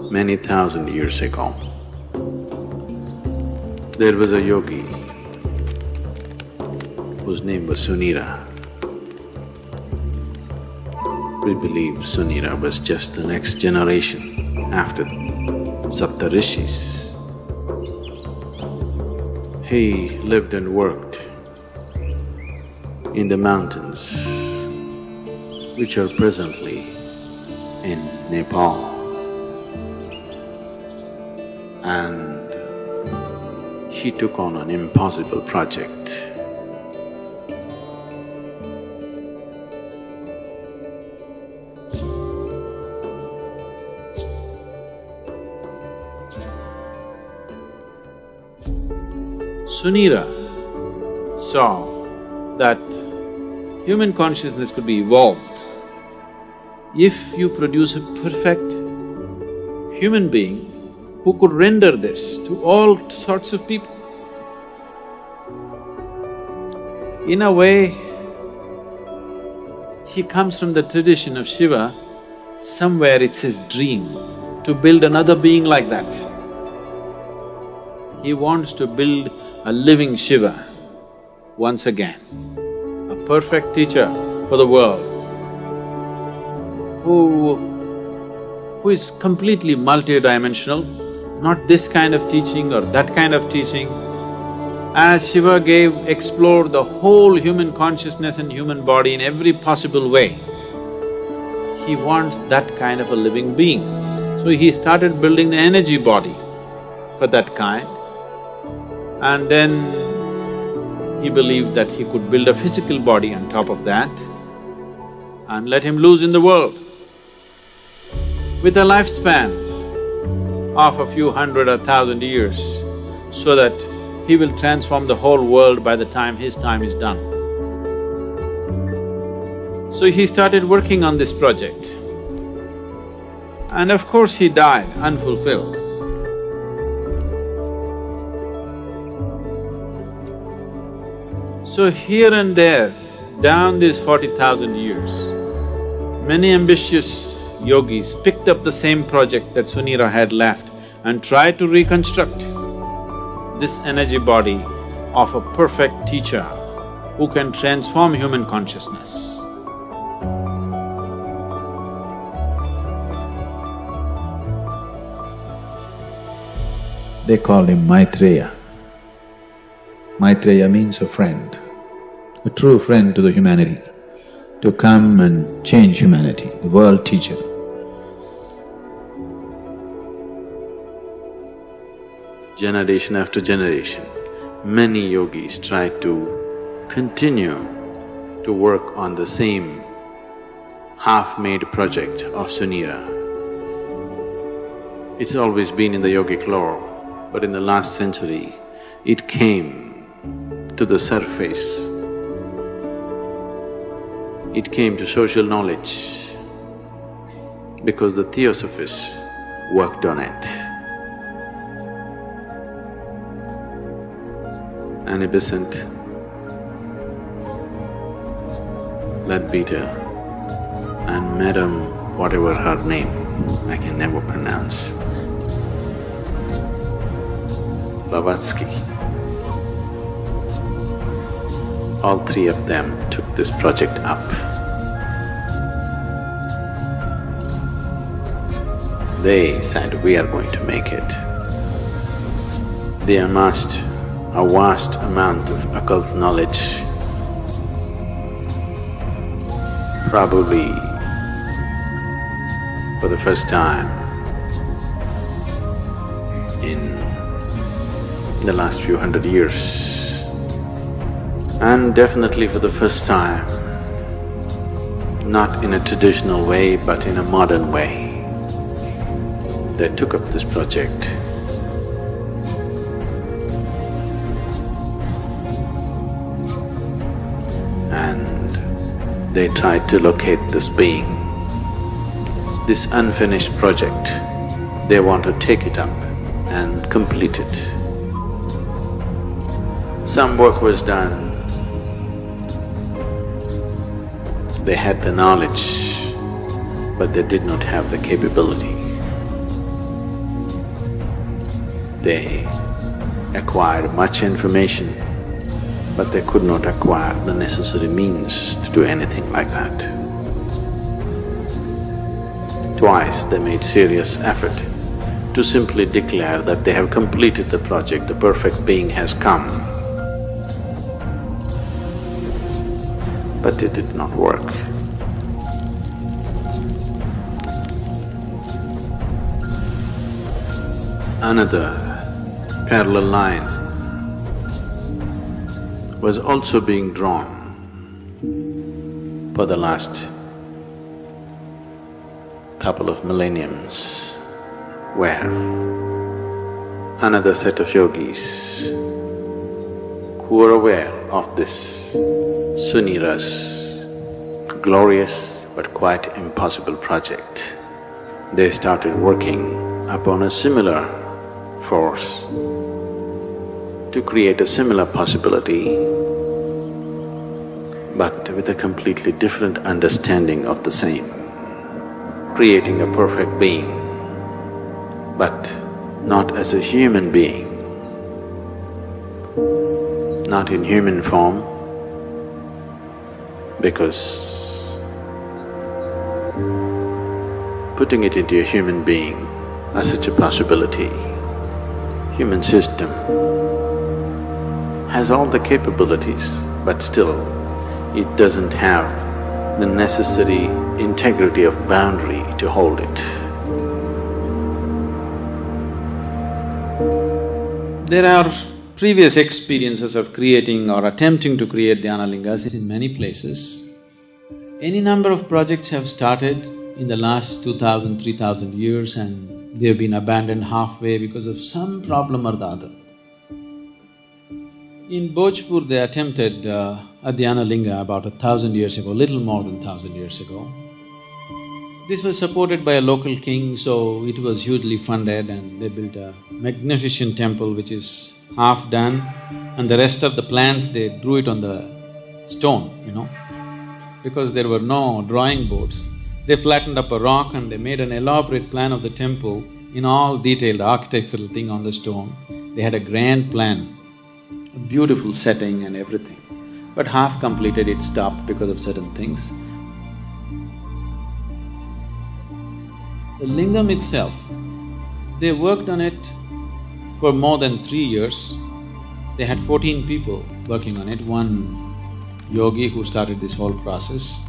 many thousand years ago, there was a yogi whose name was Sunira. We believe Sunira was just the next generation after Saptarishis. He lived and worked in the mountains which are presently in Nepal. And she took on an impossible project. Sunira saw that human consciousness could be evolved if you produce a perfect human being who could render this to all sorts of people. In a way, he comes from the tradition of Shiva. Somewhere it's his dream to build another being like that. He wants to build a living Shiva once again, a perfect teacher for the world, who is completely multidimensional, not this kind of teaching or that kind of teaching. As Shiva explored the whole human consciousness and human body in every possible way, he wants that kind of a living being. So he started building the energy body for that kind, and then he believed that he could build a physical body on top of that and let him loose in the world. With a lifespan of a few hundred or thousand years, so that he will transform the whole world by the time his time is done. So he started working on this project. And of course he died unfulfilled. So here and there, down these 40,000 years, many ambitious yogis picked up the same project that Sunira had left and tried to reconstruct this energy body of a perfect teacher who can transform human consciousness. They called him Maitreya. Maitreya means a friend, a true friend to the humanity, to come and change humanity, the world teacher. Generation after generation, many yogis tried to continue to work on the same half-made project of Sunira. It's always been in the yogic lore, but in the last century, it came to the surface. It came to social knowledge because the Theosophists worked on it. An innocent Leadbeater and Madam whatever her name, I can never pronounce, Blavatsky. All three of them took this project up. They said, we are going to make it. They amassed a vast amount of occult knowledge, probably for the first time in the last few hundred years, and definitely for the first time, not in a traditional way but in a modern way. They took up this project. And they tried to locate this being, this unfinished project. They want to take it up and complete it. Some work was done. They had the knowledge, but they did not have the capability. They acquired much information, but they could not acquire the necessary means to do anything like that. Twice they made serious effort to simply declare that they have completed the project, the perfect being has come. But it did not work. Another parallel line was also being drawn for the last couple of millenniums, where another set of yogis who were aware of this Sunira's glorious but quite impossible project, they started working upon a similar force to create a similar possibility, but with a completely different understanding of the same, creating a perfect being, but not as a human being, not in human form, because putting it into a human being as such a possibility, human system has all the capabilities, but still it doesn't have the necessary integrity of boundary to hold it. There are previous experiences of creating or attempting to create Dhyanalingas in many places. Any number of projects have started in the last 2000, 3000 years and they have been abandoned halfway because of some problem or the other. In Bhojpur, they attempted a Dhyanalinga about 1,000 years ago, little more than 1,000 years ago. This was supported by a local king, so it was hugely funded and they built a magnificent temple which is half done, and the rest of the plans they drew it on the stone, because there were no drawing boards. They flattened up a rock and they made an elaborate plan of the temple in all detail, the architectural thing on the stone. They had a grand plan, a beautiful setting and everything. But half completed, it stopped because of certain things. The lingam itself, they worked on it for more than 3 years. They had 14 people working on it, one yogi who started this whole process.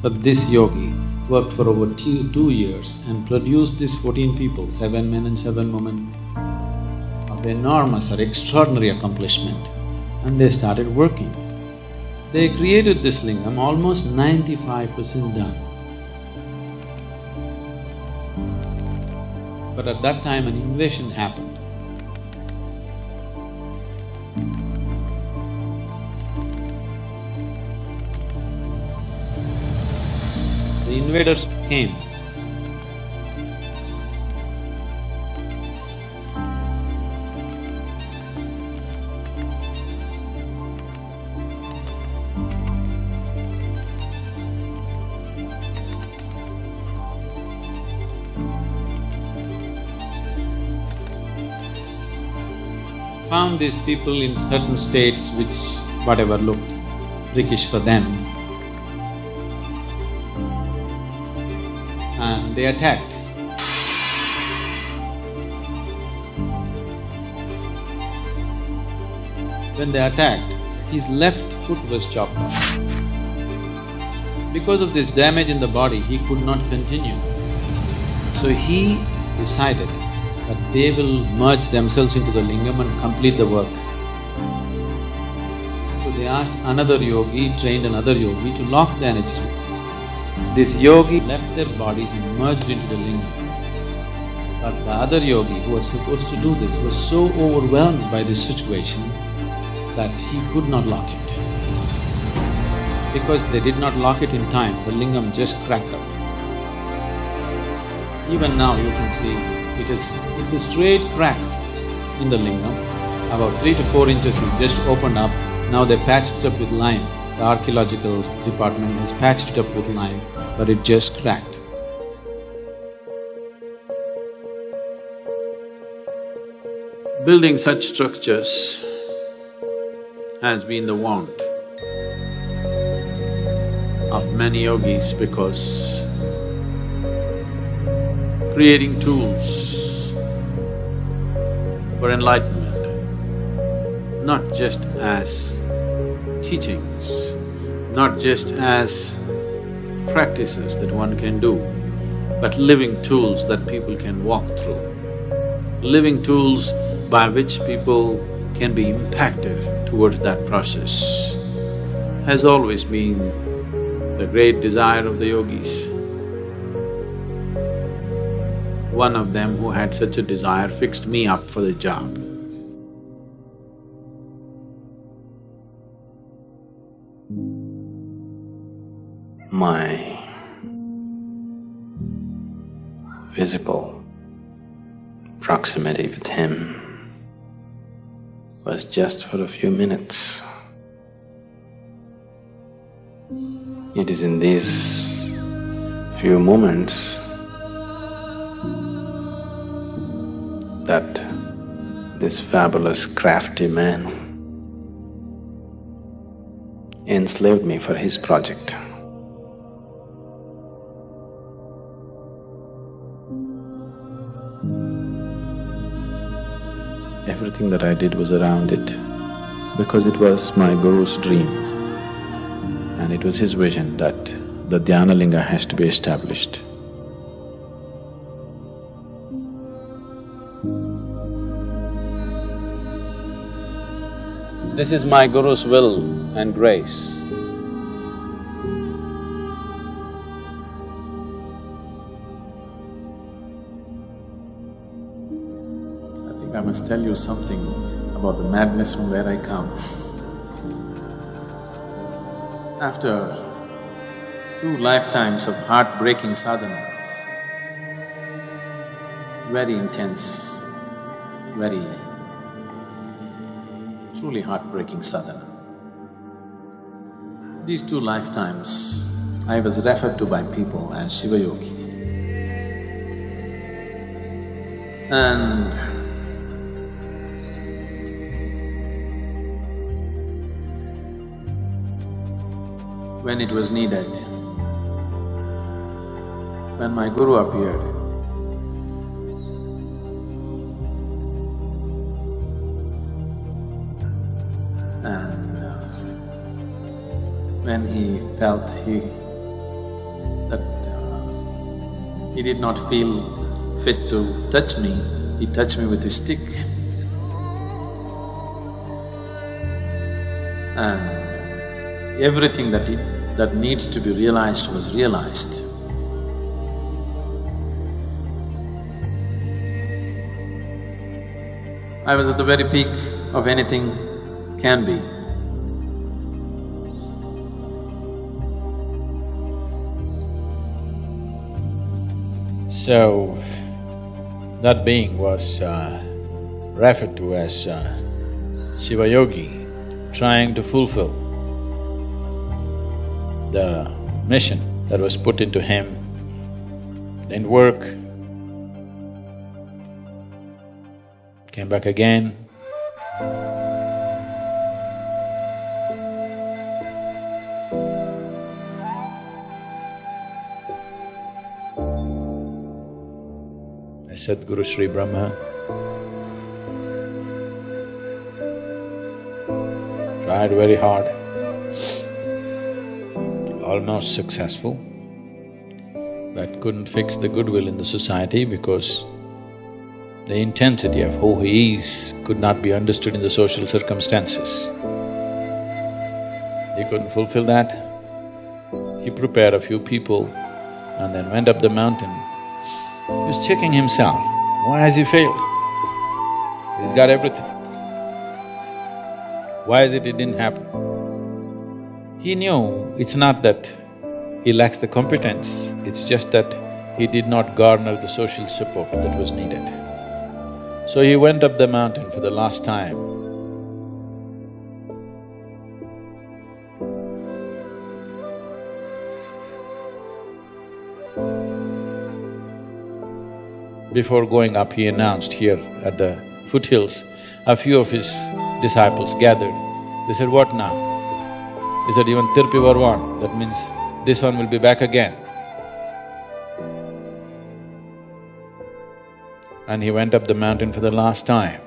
But this yogi worked for over 2 years and produced these 14 people, 7 men and 7 women, of enormous or extraordinary accomplishment, and they started working. They created this lingam almost 95% done. But at that time an invasion happened. The invaders came. Found these people in certain states which whatever looked prickish for them, and they attacked. When they attacked, his left foot was chopped off. Because of this damage in the body, he could not continue. So he decided that they will merge themselves into the lingam and complete the work. So they asked another yogi, trained another yogi to lock the energies. This yogi left their bodies and merged into the lingam. But the other yogi who was supposed to do this was so overwhelmed by this situation that he could not lock it. Because they did not lock it in time, the lingam just cracked up. Even now you can see it's a straight crack in the lingam, about 3 to 4 inches is just opened up. Now they patched it up with lime. The archaeological department has patched it up with lime, but it just cracked. Building such structures has been the want of many yogis because creating tools for enlightenment, not just as teachings, not just as practices that one can do, but living tools that people can walk through, living tools by which people can be impacted towards that process, has always been the great desire of the yogis. One of them who had such a desire fixed me up for the job. My physical proximity with him was just for a few minutes. It is in these few moments that this fabulous crafty man enslaved me for his project. Everything that I did was around it because it was my Guru's dream and it was his vision that the Dhyana Linga has to be established. This is my Guru's will and grace. I must tell you something about the madness from where I come. After 2 lifetimes of heartbreaking sadhana, very intense, very truly heartbreaking sadhana. These 2 lifetimes, I was referred to by people as Shiva Yogi. And when it was needed, when my Guru appeared, and when he felt he did not feel fit to touch me, he touched me with his stick. And everything that needs to be realized was realized. I was at the very peak of anything can be. So, that being was referred to as Shiva Yogi, trying to fulfill the mission that was put into him. Didn't work, came back again. I said, Guru Sri Brahma, tried very hard, almost successful, but couldn't fix the goodwill in the society because the intensity of who he is could not be understood in the social circumstances. He couldn't fulfill that. He prepared a few people and then went up the mountain. He was checking himself, why has he failed? He's got everything. Why is it didn't happen? He knew it's not that he lacks the competence, it's just that he did not garner the social support that was needed. So he went up the mountain for the last time. Before going up, he announced here at the foothills, a few of his disciples gathered. They said, "What now?" He said, "Even Tirpi Varwan, that means this one will be back again." And he went up the mountain for the last time.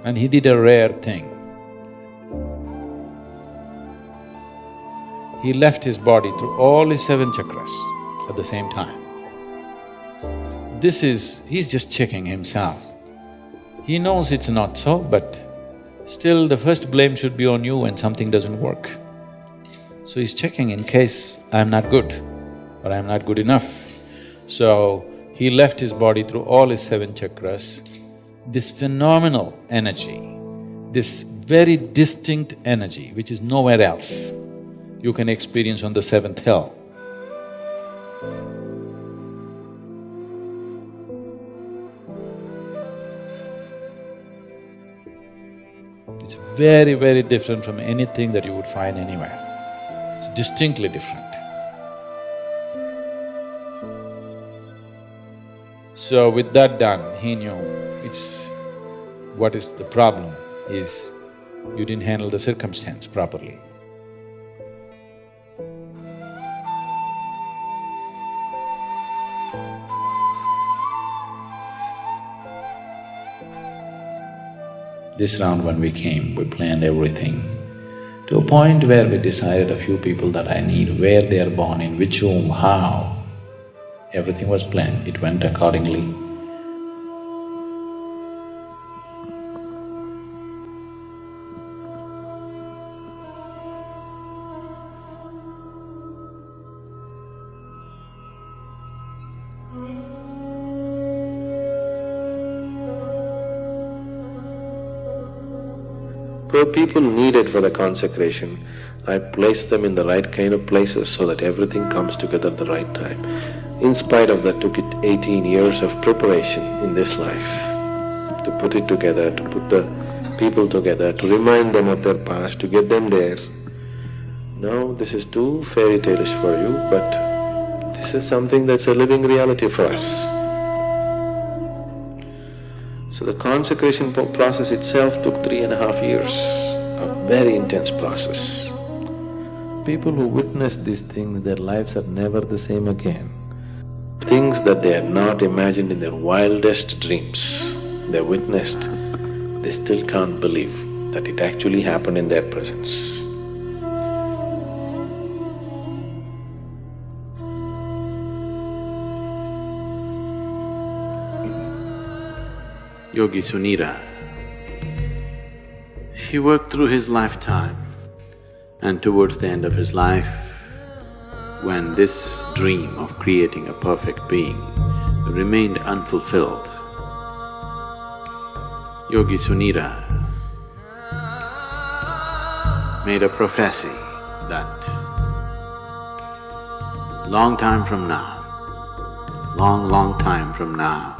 And he did a rare thing. He left his body through all his 7 chakras at the same time. He's just checking himself. He knows it's not so, but still the first blame should be on you when something doesn't work. So he's checking in case I'm not good or I'm not good enough. So he left his body through all his 7 chakras. This phenomenal energy, this very distinct energy which is nowhere else, you can experience on the 7th hill. It's very, very different from anything that you would find anywhere. It's distinctly different. So with that done, he knew what is the problem is you didn't handle the circumstance properly. This round when we came, we planned everything to a point where we decided a few people that I need, where they are born, in which womb, how. Everything was planned, it went accordingly. For people needed for the consecration, I placed them in the right kind of places so that everything comes together at the right time. In spite of that, took it 18 years of preparation in this life to put it together, to put the people together, to remind them of their past, to get them there. No, this is too fairy tale-ish for you, but this is something that's a living reality for us. So the consecration process itself took 3.5 years, a very intense process. People who witness these things, their lives are never the same again. Things that they had not imagined in their wildest dreams, they witnessed, they still can't believe that it actually happened in their presence. Yogi Sunira, he worked through his lifetime, and towards the end of his life, when this dream of creating a perfect being remained unfulfilled, Yogi Sunira made a prophecy that long time from now, long time from now,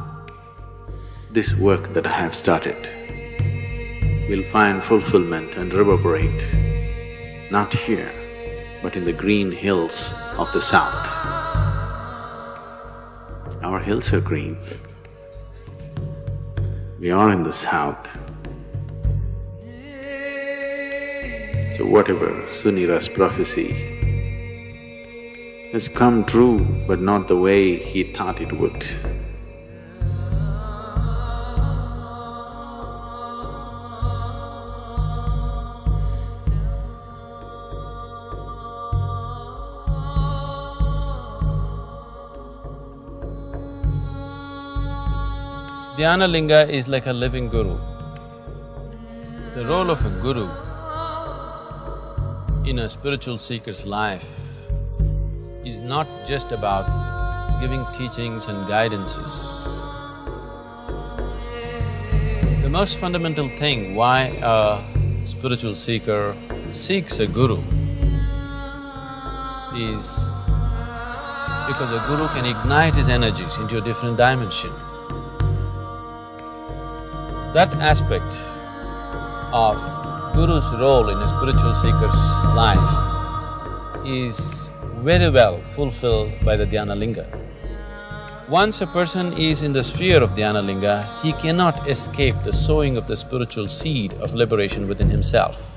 this work that I have started will find fulfillment and reverberate, not here, but in the green hills of the south. Our hills are green. We are in the south. So whatever Sunira's prophecy has come true, but not the way he thought it would. Dhyanalinga is like a living guru. The role of a guru in a spiritual seeker's life is not just about giving teachings and guidances. The most fundamental thing why a spiritual seeker seeks a guru is because a guru can ignite his energies into a different dimension. That aspect of Guru's role in a spiritual seeker's life is very well fulfilled by the dhyana linga. Once a person is in the sphere of dhyana linga, he cannot escape the sowing of the spiritual seed of liberation within himself.